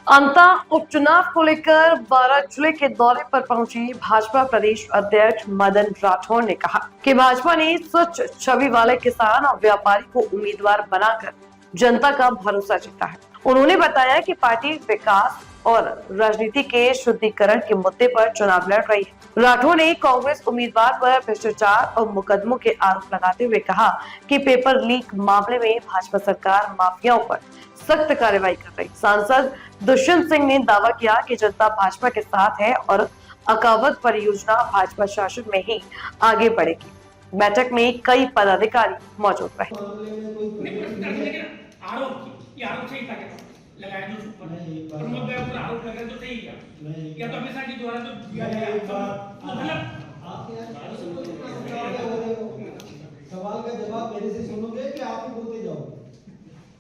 अंता उपचुनाव को लेकर 12 जिले के दौरे पर पहुंची भाजपा प्रदेश अध्यक्ष मदन राठौर ने कहा कि भाजपा ने स्वच्छ छवि वाले किसान और व्यापारी को उम्मीदवार बनाकर जनता का भरोसा जीता है। उन्होंने बताया कि पार्टी विकास और राजनीति के शुद्धिकरण के मुद्दे पर चुनाव लड़ रही है। राठौर ने कांग्रेस उम्मीदवार पर भ्रष्टाचार और मुकदमों के आरोप लगाते हुए कहा कि पेपर लीक मामले में भाजपा सरकार माफियाओं पर सख्त कार्रवाई कर रही। सांसद दुष्यंत सिंह ने दावा किया कि जनता भाजपा के साथ है और अकावत परियोजना भाजपा शासन में ही आगे बढ़ेगी। बैठक में कई पदाधिकारी मौजूद रहे। आरोप सही था लगाया जो ऊपर प्रमोद भाई ऊपर आरोप लगाया तो सही है या तो अमित शाह जी द्वारा तो दिया गया सवाल का जवाब मेरे से सुनोगे कि आप ही बोलते जाओगे।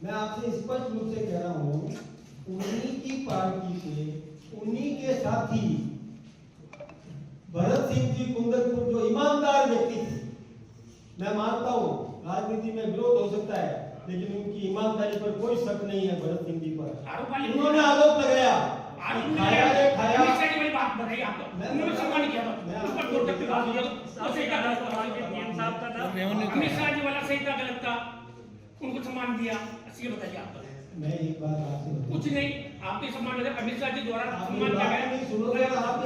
मैं आपसे स्पष्ट रूप से कह रहा हूँ, उन्हीं की पार्टी के उन्हीं के साथी भरत सिंह जी कुंदरपुर जो ईमानदार व्यक्ति थे, मैं मानता हूँ राजनीति में विरोध हो सकता है लेकिन उनकी ईमानदारी पर कोई शक नहीं है। भरत सिंह जी पर उन्होंने आरोप लगाया उनको सम्मान दिया, बताइए आप। मैं एक बात आपसे कुछ नहीं, आपके सम्मान दिया अमित शाह जी द्वारा सम्मान किया गया। सुनोगे आप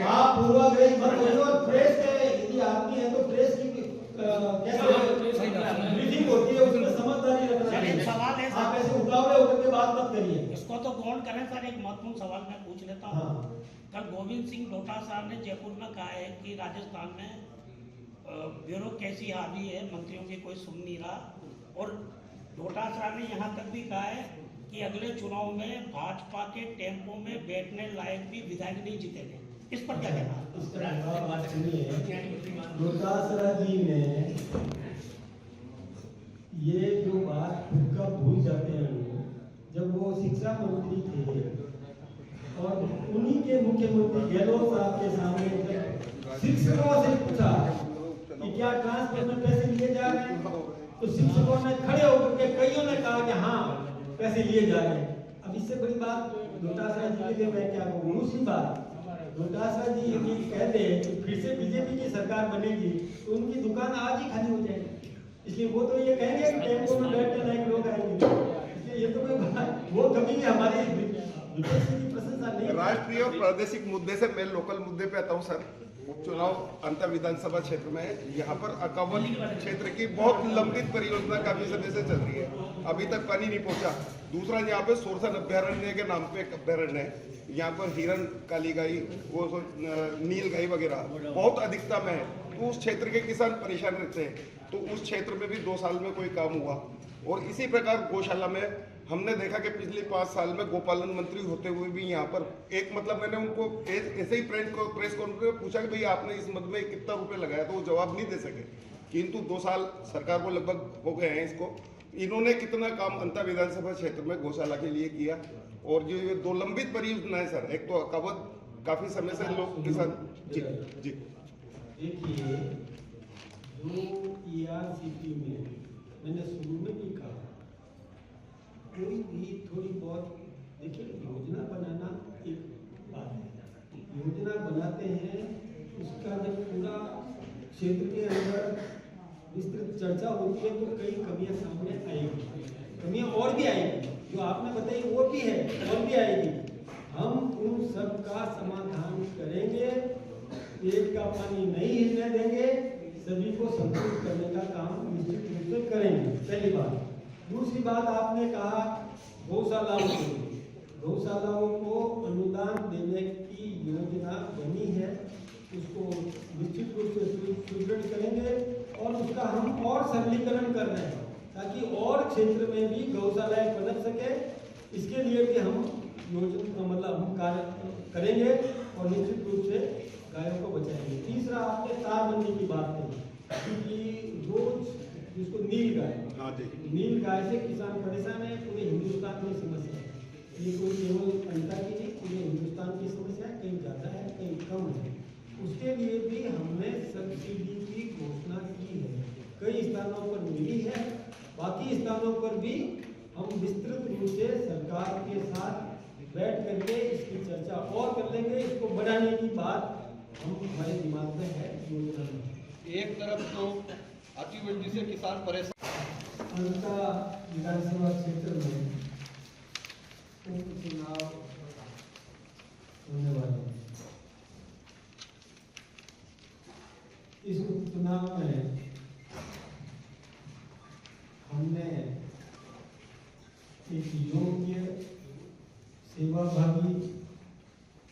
आप पूर्वाग्रही मत होइए और प्रेस के यदि आदमी है तो प्रेस की कैसे मीटिंग होती है उसमें समझदारी रखना है। सवाल है आप ऐसे उतावले होकर के बात मत करिए। इसको तो गौर करें सर। एक महत्वपूर्ण सवाल मैं पूछ लेता हूँ। कल गोविंद सिंह डोटासरा साहब ने जयपुर में कहा है कि राजस्थान में ब्यूरो कैसी हावी है, मंत्रियों की कोई सुन नहीं रहा। और डोटासरा ने यहाँ तक भी कहा है कि अगले चुनाव में भाजपा के टेम्पो में बैठने लायक भी विधायक नहीं जीतेंगे। इस पर क्या कहना है? इस पर बात सुनिए, डोटासरा जी ने ये जो बात खुद का भूल जाते हैं, जब वो शिक्षा मंत्री थे और उन्हीं के मुख्यमंत्री गहलोत साहब के सामने शिक्षकों से पूछा कि क्या ट्रांसफर में पैसे लिए जा रहे हैं, तो शिक्षकों ने खड़े होकर के कईयों ने कहा कि हाँ पैसे लिए जा रहे हैं। अब इससे बड़ी बात डोटासरा जी के लिए मैं क्या कहूँ। दूसरी बात, डोटासरा जी यदि कहते हैं कि फिर से बीजेपी की सरकार बनेगी तो उनकी दुकान आज ही खाली हो जाएगी। इसलिए वो तो ये कहेंगे कि टेम्पो में बैठने लायक लोग आएंगे। इसलिए ये तो वो कभी भी हमारी राष्ट्रीय और प्रादेशिक मुद्दे से मैं लोकल मुद्दे पे आता हूँ सर। उपचुनाव अंतर विधानसभा क्षेत्र में है। यहाँ पर अकावल क्षेत्र की बहुत लंबित परियोजना काफी समय से चल रही है, अभी तक पानी नहीं पहुंचा। दूसरा यहाँ पे सोरसन अभ्यारण्य के नाम पे एक अभ्यारण्य है, यहाँ पर हिरन, काली गाई, वो नील गाई वगैरह बहुत अधिकता में है। तो उस क्षेत्र के किसान परेशान रहते हैं। तो उस क्षेत्र में भी 2 साल में कोई काम हुआ। और इसी प्रकार गौशाला में हमने देखा कि पिछले 5 साल में गोपालन मंत्री होते हुए भी यहाँ पर एक मैंने उनको ऐसे ही प्रेस कॉन्फ्रेंस में पूछा कि भाई आपने इस मद में कितना रुपए लगाया, तो वो जवाब नहीं दे सके। किंतु 2 साल सरकार को लगभग हो गए हैं इसको। इन्होंने कितना काम अंतर विधानसभा क्षेत्र में गौशाला के लिए किया। और जो ये 2 लंबित परियोजना है सर, एक तो अकावत काफी समय से लोग किसान जी देखिए, जो ERCP में मैंने शुरू में भी कहा, कोई भी थोड़ी बहुत देखिए योजना बनाना एक बात है। योजना बनाते हैं, उसका जब पूरा क्षेत्र के अंदर विस्तृत चर्चा होती है तो कई कमियां सामने आएगी, कमियां और भी आएगी। जो आपने बताई वो भी है और भी आएगी। हम उन सब का समाधान करेंगे, पेट का पानी नहीं हिलने देंगे, सभी को संतुष्ट करने का काम निश्चित रूप से करेंगे। पहली बात। दूसरी बात, आपने कहा गौशालाओं को अनुदान देने की योजना बनी है, उसको निश्चित रूप से सुदृढ़ करेंगे और उसका हम और सरलीकरण कर रहे हैं ताकि और क्षेत्र में भी गौशालाएं बन सके। इसके लिए भी हम योजना हम कार्य करेंगे और निश्चित रूप से गायों को बचाएंगे। तीसरा, आपने तारबंदी की बात कही कि रोज जिसको नील गाय से किसान परेशान है। पूरे हिंदुस्तान में समस्या है, ये कोई केवल अंतर की नहीं, पूरे हिंदुस्तान की समस्या है। कहीं ज़्यादा है, कहीं कम है। उसके लिए भी हमने सब्सिडी की घोषणा की है। कई स्थानों पर मिली है, बाकी स्थानों पर भी हम विस्तृत रूप से सरकार के साथ बैठ करके इसकी चर्चा और कर लेंगे। इसको बढ़ाने की बात हम हमारे दिमाग में है, योजना में। एक तरफ तो अतिवृष्टि से किसान परेशान, अंता विधानसभा क्षेत्र में उपचुनाव होने वाले हैं। इस उपचुनाव में हमने एक योग्य, सेवाभावी,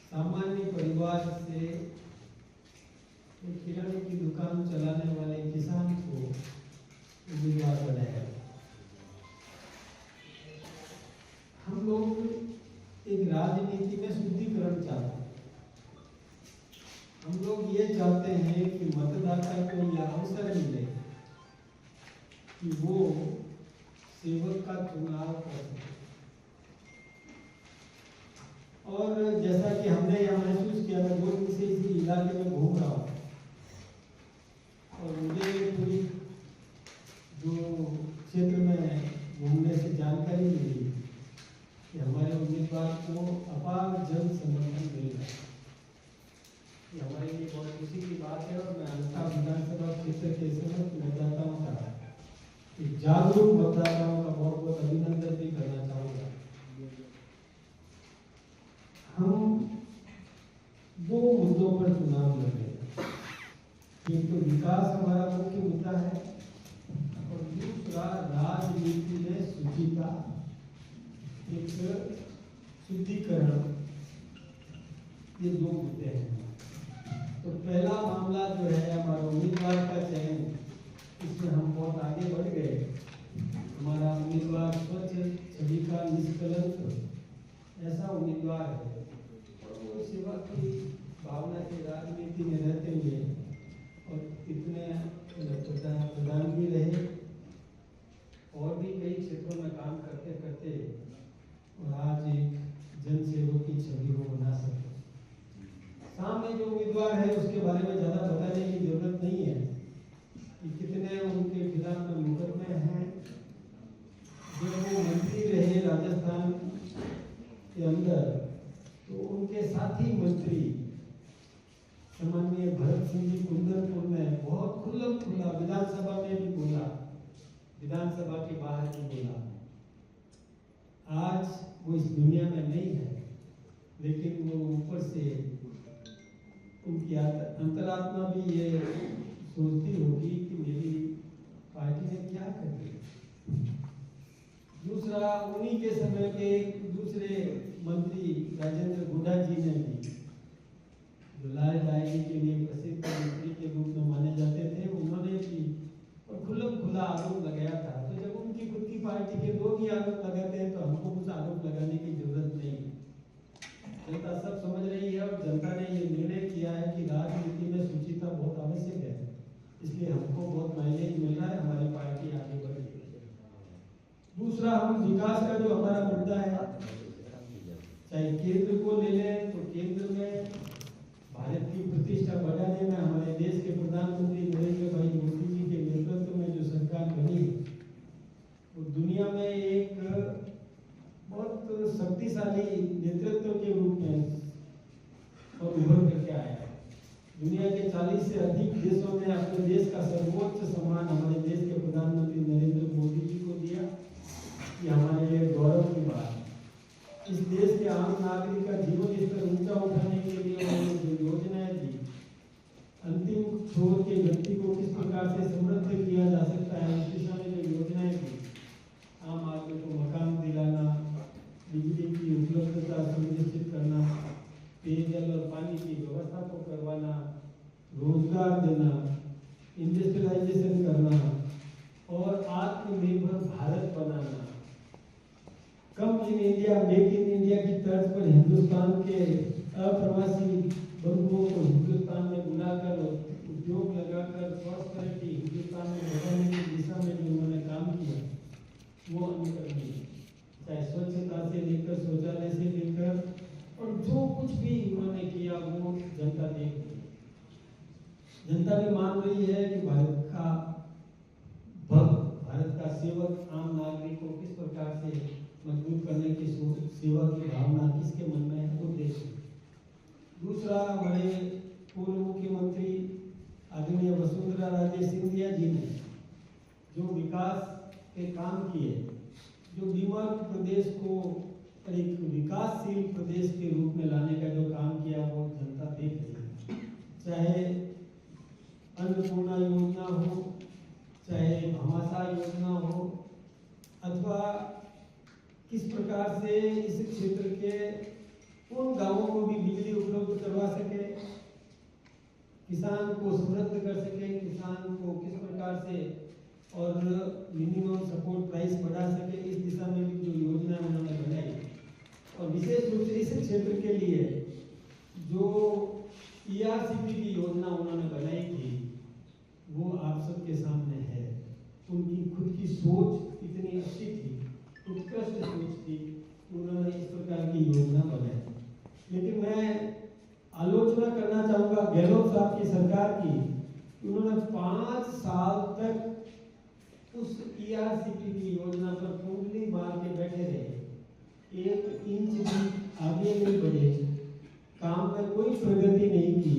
सामान्य परिवार से एक किराने की दुकान चलाने वाले किसान को उम्मीदवार बनाया। हम लोग एक राजनीति में शुद्धिकरण चाहते हैं। हम लोग ये चाहते हैं कि मतदाता को यह अवसर मिले कि वो सेवक का चुनाव कर सके। और जैसा कि हमने यह महसूस किया, मैं 2 दिन से इसी इलाके में घूम रहा हूँ और मुझे पूरी जो क्षेत्र में घूमने से जानकारी मिली कि हमारे उम्मीदवार को अपार जन समर्थन मिल रहा है। ये हमारे लिए बहुत खुशी की बात है। और मैं अंता विधानसभा क्षेत्र के समस्त मतदाताओं का, जागरूक मतदाताओं का बहुत बहुत अभिनंदन भी करना चाहूँगा। हम 2 मुद्दों पर चुनाव लड़ रहे हैं। एक तो विकास हमारा मुख्य मुद्दा है और दूसरा राजनीति में शुचिता, एक शुद्धिकरण, ये 2 मुद्दे हैं। तो पहला मामला जो है हमारा उम्मीदवार का चयन, इसमें हम बहुत आगे बढ़ गए। हमारा उम्मीदवार स्वच्छ छवि का, निष्कलंक ऐसा उम्मीदवार है और सेवा की भावना से राजनीति में रहते हुए और इतने प्रधान भी रहे और भी कई क्षेत्रों में काम करते करते और आज एक जनसेवक की छवि को बना सके। सामने जो उम्मीदवार है उसके बारे में ज़्यादा बताने की जरूरत नहीं है कि कितने उनके खिलाफ में मुकदमे हैं। जब वो मंत्री रहे राजस्थान के अंदर तो उनके साथी मंत्री सामान्य भरत सिंह जी कुंदनपुर में बहुत खुल्लम खुल्ला विधानसभा में भी बोला, विधानसभा के बाहर भी बोला। आज वो इस दुनिया में नहीं है, लेकिन वो ऊपर से उनकी अंतरात्मा भी ये सोचती होगी कि मेरी पार्टी ने क्या कर दिया। दूसरा, उन्हीं के समय के दूसरे मंत्री राजेंद्र गुड्डा जी ने भी, जो लाल डायरी के लिए प्रसिद्ध मंत्री के रूप में माने जाते थे, उन्होंने भी और खुल्लम खुला आरोप लगाया था। तो जब उनकी खुद की पार्टी के लोग ही आरोप लगाते हैं तो हमको कुछ आरोप लगाने की जरूरत नहीं है। जनता सब समझ रही है और जनता ने ये निर्णय किया है कि राजनीति में शुचिता बहुत आवश्यक है, इसलिए हमको बहुत माइलेज मिल रहा है, हमारी पार्टी आगे बढ़ रही है। दूसरा, हम विकास का जो हमारा मुद्दा है, चाहे केंद्र को ले लें तो केंद्र में भारत की प्रतिष्ठा बढ़ाने में हमारे देश के प्रधानमंत्री नरेंद्र भाई मोदी जी के नेतृत्व में जो सरकार बनी है वो दुनिया में एक बहुत शक्तिशाली नेतृत्व के रूप में और उभर करके आया है। दुनिया के 40 से अधिक देशों ने अपने देश का सर्वोच्च सम्मान हमारे देश के प्रधानमंत्री नरेंद्र मोदी जी को दिया। ये हमारे लिए गौरव की बात है। इस देश के आम नागरिक का जीवन स्तर ऊंचा उठाने के लिए उन्होंने जो योजनाएं दी, अंतिम छोर के व्यक्ति को किस प्रकार से समृद्ध किया जा सकता है, इस दिशा में जो योजनाएं दी, आम आदमी को मकान दिलाना, बिजली की उपलब्धता सुनिश्चित करना, पेयजल और पानी की व्यवस्था को करवाना, रोजगार देना, इंडस्ट्रियलाइजेशन करना और आत्मनिर्भर भारत बनाना। Come in India, make in India की तर्ज पर हिंदुस्तान के अप्रवासी बंधुओं को हिंदुस्तान में बुलाकर उद्योग लगाकर प्रॉस्पेरिटी हिंदुस्तान में बढ़ाने की दिशा में जो उन्होंने काम किया वो अनुकरणीय है। चाहे स्वच्छता से लेकर शौचालय से लेकर और जो कुछ भी उन्होंने किया वो जनता देख रही है। जनता भी मान रही है कि भारत का भक्त, भारत का सेवक, आम नागरिक को किस प्रकार से मजबूत करने की सेवा की भावना किसके मन में है वो देखें। दूसरा, हमारे पूर्व मुख्यमंत्री आदरणीय वसुंधरा राजे सिंधिया जी ने जो विकास के काम किए, जो बीमार प्रदेश को एक विकासशील प्रदेश के रूप में लाने का जो काम किया वो जनता देख रही है। चाहे अन्नपूर्णा योजना हो, चाहे भामाशाह योजना हो, अथवा किस प्रकार से इस क्षेत्र के उन गांवों को भी बिजली उपलब्ध करवा सके, किसान को समृद्ध कर सके, किसान को किस प्रकार से और मिनिमम सपोर्ट प्राइस बढ़ा सके, इस दिशा में भी जो योजना उन्होंने बनाई। और विशेष रूप से इस क्षेत्र के लिए जो ERCP की योजना उन्होंने बनाई थी वो आप सबके सामने है। उनकी खुद की सोच इतनी अच्छी थी, उत्कृष्ट सोच थी, उन्होंने इस प्रकार की योजना बनाई। लेकिन मैं आलोचना करना चाहूँगा गहलोत साहब की सरकार की, उन्होंने 5 साल तक उस ERCP की योजना पर कुंडली मार के बैठे रहे, 1 इंच भी आगे नहीं बढ़े, काम में कोई प्रगति नहीं की।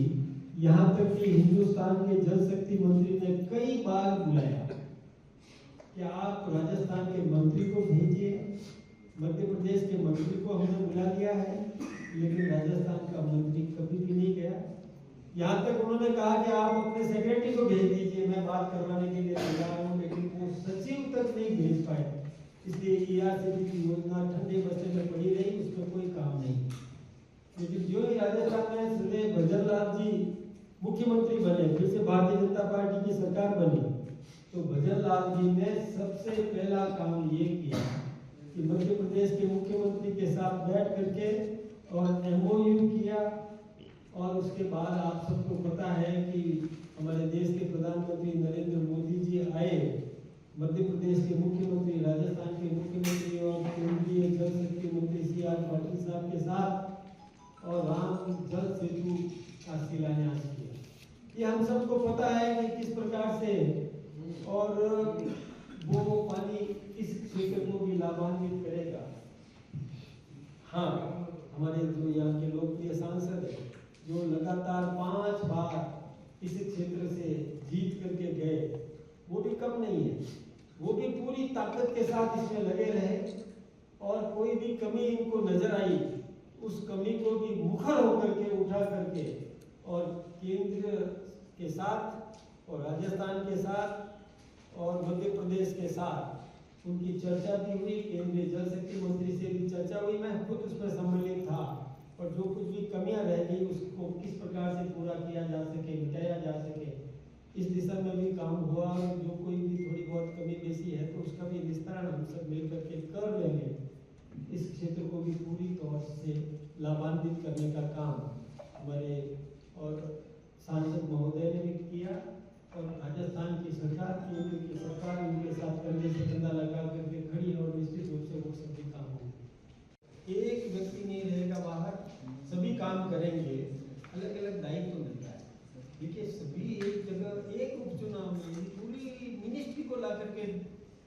यहाँ तक कि हिंदुस्तान के जल शक्ति मंत्री ने कई बार बुलाया कि आप राजस्थान के मंत्री को भेजिए, मध्य प्रदेश के मंत्री को हमने बुला लिया है, लेकिन राजस्थान का मंत्री कभी भी नहीं गया। यहाँ तक उन्होंने कहा कि आप अपने सेक्रेटरी को भेज दीजिए, मैं बात करवाने के लिए तैयार हूँ, लेकिन वो सचिव तक नहीं भेज पाए। इसलिए ERCP की योजना ठंडे बस्ते में पड़ी रही, उसमें कोई काम नहीं। लेकिन जो ही राजस्थान में श्री भजनलाल जी मुख्यमंत्री बने, फिर से भारतीय जनता पार्टी की सरकार बनी, तो भजनलाल जी ने सबसे पहला काम ये किया कि मध्य प्रदेश के मुख्यमंत्री के साथ बैठ करके और MOU किया। और उसके बाद आप सबको पता है कि हमारे देश के प्रधानमंत्री नरेंद्र मोदी जी आए, मध्य प्रदेश के मुख्यमंत्री, राजस्थान के मुख्यमंत्री और केंद्रीय जल शक्ति मंत्री CR पाटिल साहब के साथ, और राम जल सेतु का शिलान्यास किया। ये हम सबको पता है कि किस प्रकार से और वो पानी इस क्षेत्र को भी लाभान्वित करेगा। हाँ, हमारे जो यहाँ के लोकप्रिय सांसद है, जो लगातार 5 बार इस क्षेत्र से जीत करके गए, वो भी कम नहीं है, वो भी पूरी ताकत के साथ इसमें लगे रहे, और कोई भी कमी इनको नजर आई, उस कमी को भी मुखर होकर के उठा करके और केंद्र के साथ और राजस्थान के साथ और मध्य प्रदेश के साथ उनकी चर्चा भी हुई, केंद्रीय जल शक्ति मंत्री से भी चर्चा हुई, मैं खुद उसमें सम्मिलित था। और जो कुछ भी कमियां रह गई उसको किस प्रकार से पूरा किया जा सके, मिटाया जा सके, इस दिशा में भी काम हुआ। जो कोई भी थोड़ी बहुत कमी बेसी है तो उसका भी निस्तारण हम सब मिलकर के कर लेंगे। इस क्षेत्र को भी पूरी तौर से लाभान्वित करने का काम हमारे और सांसद महोदय ने भी किया, और राजस्थान की सरकार, केंद्र की सरकार उनके साथ कंधे से कंधा लगा करके खड़ी, और निश्चित रूप से वो सभी काम होंगे। एक व्यक्ति नहीं रहेगा बाहर, सभी काम करेंगे, अलग अलग दायित्व मिलता है। देखिए, सभी एक जगह एक उपचुनाव में पूरी मिनिस्ट्री को ला करके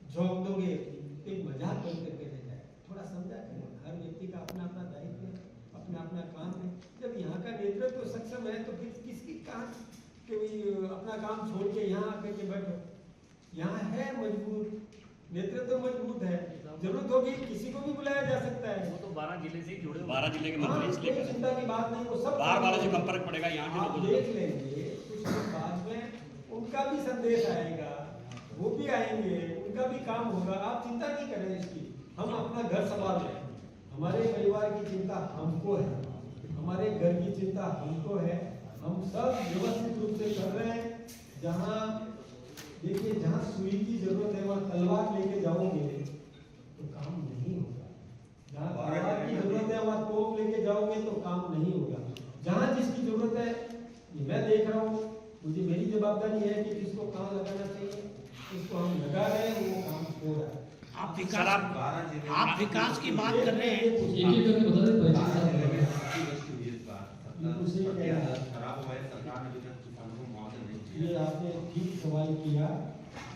झोंक दोगे तो एक मजाक बन करके रह जाए। थोड़ा समझा करें, हर व्यक्ति का अपना अपना दायित्व है, अपना अपना काम है। जब यहाँ का नेतृत्व तो सक्षम है तो फिर किसकी कहाँ कि अपना काम छोड़ के यहाँ आकर के बैठो। यहाँ है मजबूत नेतृत्व, मजबूत है, जरूरत होगी किसी को भी बुलाया जा सकता है। वो तो 12 जिले से जुड़े, 12 जिले के मंत्री, इसलिए कोई चिंता की बात नहीं, वो सब बार बार से संपर्क पड़ेगा यहाँ के आप लोगों देख लेंगे। कुछ दिन बाद में उनका भी संदेश आएगा, वो भी आएंगे, उनका भी काम होगा। आप चिंता नहीं करें इसकी, हम अपना घर संभाल रहे हैं। हमारे परिवार की चिंता हमको है, हमारे घर की चिंता हमको है। हम सब व्यवस्थित रूप से कर रहे हैं। जहाँ देखिए, जहाँ सुई की जरूरत है वहाँ तलवार लेके जाओगे तो काम नहीं होगा। जहाँ तलवार की जरूरत है वहाँ तोप लेके जाओगे तो काम नहीं होगा। जहाँ जिसकी जरूरत है, ये मैं देख रहा हूँ, मुझे मेरी जवाबदारी है कि किसको कहाँ लगाना चाहिए, इसको हम लगा रहे हैं, वो काम हो रहा है। आप विकास की बात कर रहे हैं, बिल्कुल सही कह रहे हैं। खराब हुआ है, सरकार ने अभी तक किसानों को मुआवजा नहीं ये आपने ठीक सवाल किया।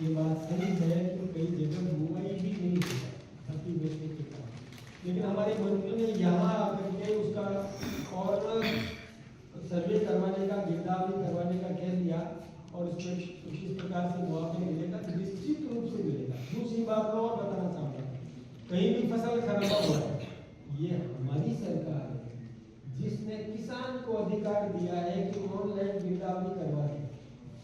ये बात सही है कि कई जगह मुंबई भी नहीं होता अति वृष्टि के कारण, लेकिन हमारे मंत्री ने यहाँ आकर के उसका और सर्वे करवाने का, गिरदावरी करवाने का कह दिया और उसमें किस प्रकार से मुआवजा मिलेगा तो निश्चित रूप से मिलेगा। दूसरी बात मैं और बताना चाहूँगा, कहीं भी फसल खराब हुआ है, ये हमारी सरकार है जिसने किसान को अधिकार दिया है कि ऑनलाइन गिरदावरी करवा दे।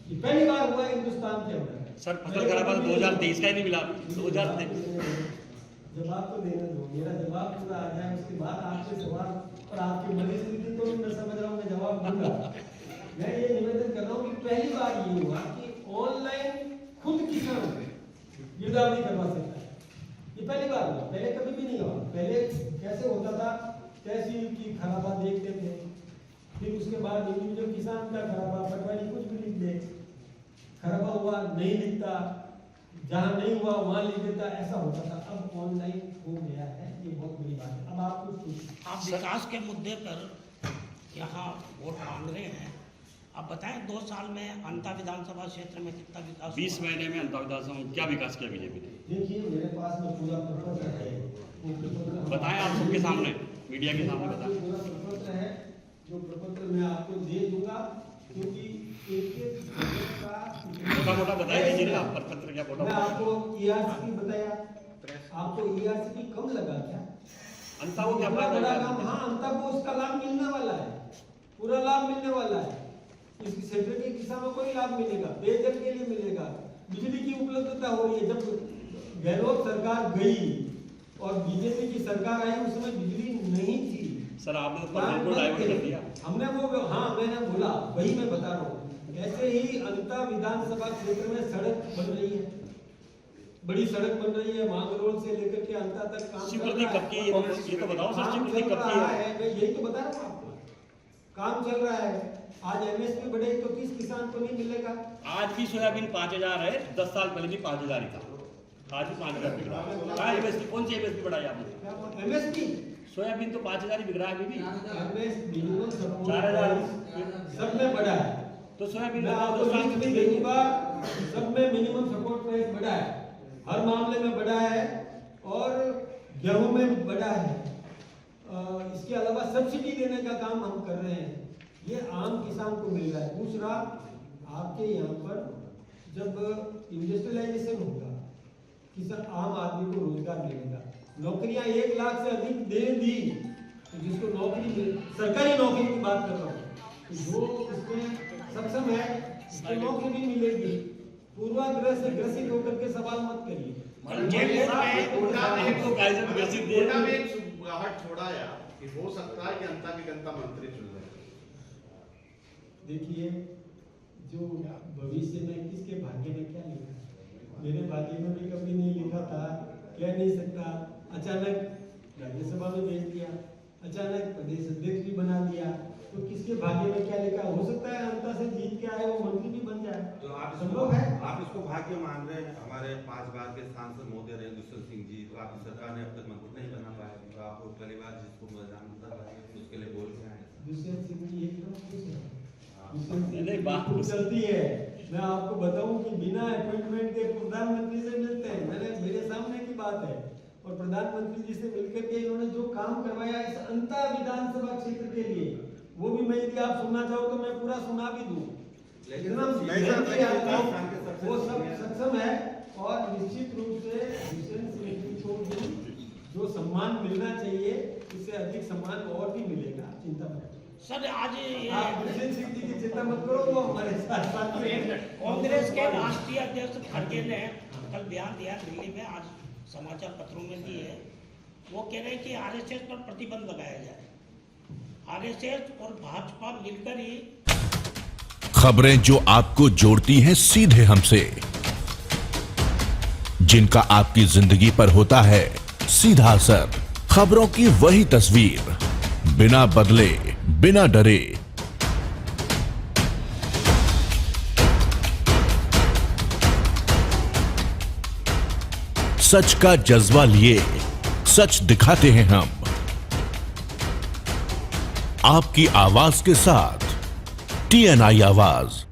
ये पहली बार हुआ है हिंदुस्तान के अंदर। सर फसल खराब 2023 का ही नहीं मिला, 2023 जवाब तो देना दो, मेरा जवाब पूरा आ जाए उसके बाद आपके सवाल और आपकी मदद स्थिति को भी मैं समझ रहा हूँ, मैं जवाब दूंगा। मैं ये निवेदन कर रहा हूँ कि पहली बार ये हुआ कि ऑनलाइन खुद किसान गिरदावरी करवा सकता है। ये पहली बार हुआ, पहले कभी भी नहीं हुआ। पहले कैसे होता था, तहसील की खराबा देखते थे, फिर उसके बाद इंडिविजुअल किसान का खराबा, पटवारी कुछ भी लिख दे, खराबा हुआ नहीं लिखता, जहाँ नहीं हुआ वहाँ लिख देता, ऐसा होता था। अब ऑनलाइन हो गया है, ये बहुत बड़ी बात है। अब आप कुछ पूछिए। आप विकास के मुद्दे पर यहाँ वोट मांग रहे हैं, आप बताएं 2 साल में अंता विधानसभा क्षेत्र में कितना विकास 20 महीने में अंतर विधानसभा में क्या विकास किया बीजेपी ने? देखिए मेरे पास में पूरा प्रपत्र है, वो प्रपत्र बताएं आप सबके सामने, मीडिया के सामने मेरे पास बताएं। में पूरा प्रपत्र है, जो प्रपत्र मैं आपको दे दूंगा, क्योंकि एक मोटा मोटा बता दीजिए ना आप पत्र क्या मोटा मैं मोटा आपको ईआरसीपी बताया, आपको ईआरसीपी कम लगा क्या? अंता को क्या पूरा फायदा बड़ा है? काम, हाँ अंता को उसका लाभ मिलने वाला है, पूरा लाभ मिलने वाला है। इस क्षेत्र के किसानों को ही लाभ मिलेगा, पेयजल के लिए मिलेगा, बिजली की उपलब्धता हो रही है। जब गहलोत सरकार गई और बीजेपी की सरकार आई, उस समय बिजली नहीं थी। सर आपने तो प्रधान को डाइवर्ट कर दिया। हमने वो, हाँ मैंने बोला, वही मैं बता रहा हूँ। ऐसे ही अंता विधानसभा क्षेत्र में सड़क बन रही है, बड़ी सड़क बन रही है, मांगरोल से लेकर के अंता तक काम चल स्वीकृति रहा कब की है? ये तो बताओ सर, काम स्वीकृति चल कब की रहा है? है, मैं यही तो बता रहा हूँ आपको, काम चल रहा है। आज एमएसपी बढ़े तो किस किसान को नहीं मिलेगा? आज भी सोयाबीन 5000 है, 10 साल पहले भी 5000 ही था, आज भी 5000 बिक रहा है। कहाँ एमएसपी, कौन सी एमएसपी बढ़ाई आपने? एमएसपी सोयाबीन तो 5000 ही बिक रहा है अभी भी। मिनिमम सपोर्ट 4000 सब में बढ़ा है। तो सोयाबीन मैं लगाओ, आपको 2 साल लिस्ट भी दे दूंगा, सब में मिनिमम सपोर्ट प्राइस बढ़ा है, हर मामले में बढ़ा है, और गेहूं में बढ़ा है। इसके अलावा सब्सिडी देने का काम हम कर रहे हैं, ये आम किसान को मिल रहा है। दूसरा, आपके यहाँ पर जब इंडस्ट्रियलाइजेशन होगा, किसान आम आदमी को रोजगार मिलेगा, नौकरियां 1 लाख से अधिक दे दी, तो जिसको नौकरी मिले, सरकारी नौकरी की बात कर रहा हूँ, तो जो इसमें सक्षम है उसको नौकरी भी मिलेगी। पूर्वाग्रह से ग्रसित होकर के सवाल मत करिए। कोटा में एक सुगबुगाहट छोड़ाया कि हो सकता है कि अंता की जनता मंत्री चुन रहे। देखिए, जो भविष्य में किसके भाग्य में क्या लिखा है, मेरे भाग्य में भी कभी नहीं लिखा था, कह नहीं सकता। अचानक राज्यसभा में भेज दिया, अचानक प्रदेश अध्यक्ष भी बना दिया, तो किसके भाग्य में क्या लिखा? हो सकता है अंता से जीत के आए वो मंत्री भी बन जाए, तो संभव है। आप इसको भाग्य मान रहे हैं। हमारे 5 बार के सांसद महोदय रहे दुष्यंत सिंह जी, तो आपकी सरकार ने अब तक मंत्री नहीं बना पाया, तो आपको पहली बार जिसको प्रधानमंत्री उसके लिए बोल के आए। दुष्यंत सिंह जी एकदम खुश है, नहीं, बात खूब चलती है। मैं आपको बताऊं कि बिना अपॉइंटमेंट के प्रधानमंत्री से मिलते हैं, मेरे सामने की बात है, और प्रधानमंत्री जी से मिलकर के इन्होंने जो काम करवाया इस अंता विधानसभा क्षेत्र के लिए, वो भी मैं, यदि आप सुनना चाहो तो मैं पूरा सुना भी दूं। वो सब सक्षम है, और निश्चित रूप से दुष्यंत सिंह जी को भी जो सम्मान मिलना चाहिए, इससे अधिक सम्मान और भी मिलेगा, चिंता मत। सर आज आप दुष्यंत सिंह जी की चिंता मत करो, वो हमारे साथ साथ में। कांग्रेस के राष्ट्रीय अध्यक्ष खड़गे ने कल बयान दिया दिल्ली में, आज समाचार पत्रों में भी है, वो कह रहे हैं कि आरएसएस पर प्रतिबंध लगाया जाए, आरएसएस और भाजपा मिलकर ही। खबरें जो आपको जोड़ती हैं सीधे हमसे, जिनका आपकी जिंदगी पर होता है सीधा असर, खबरों की वही तस्वीर, बिना बदले बिना डरे। सच का जज्बा लिए सच दिखाते हैं हम, आपकी आवाज के साथ TNI आवाज।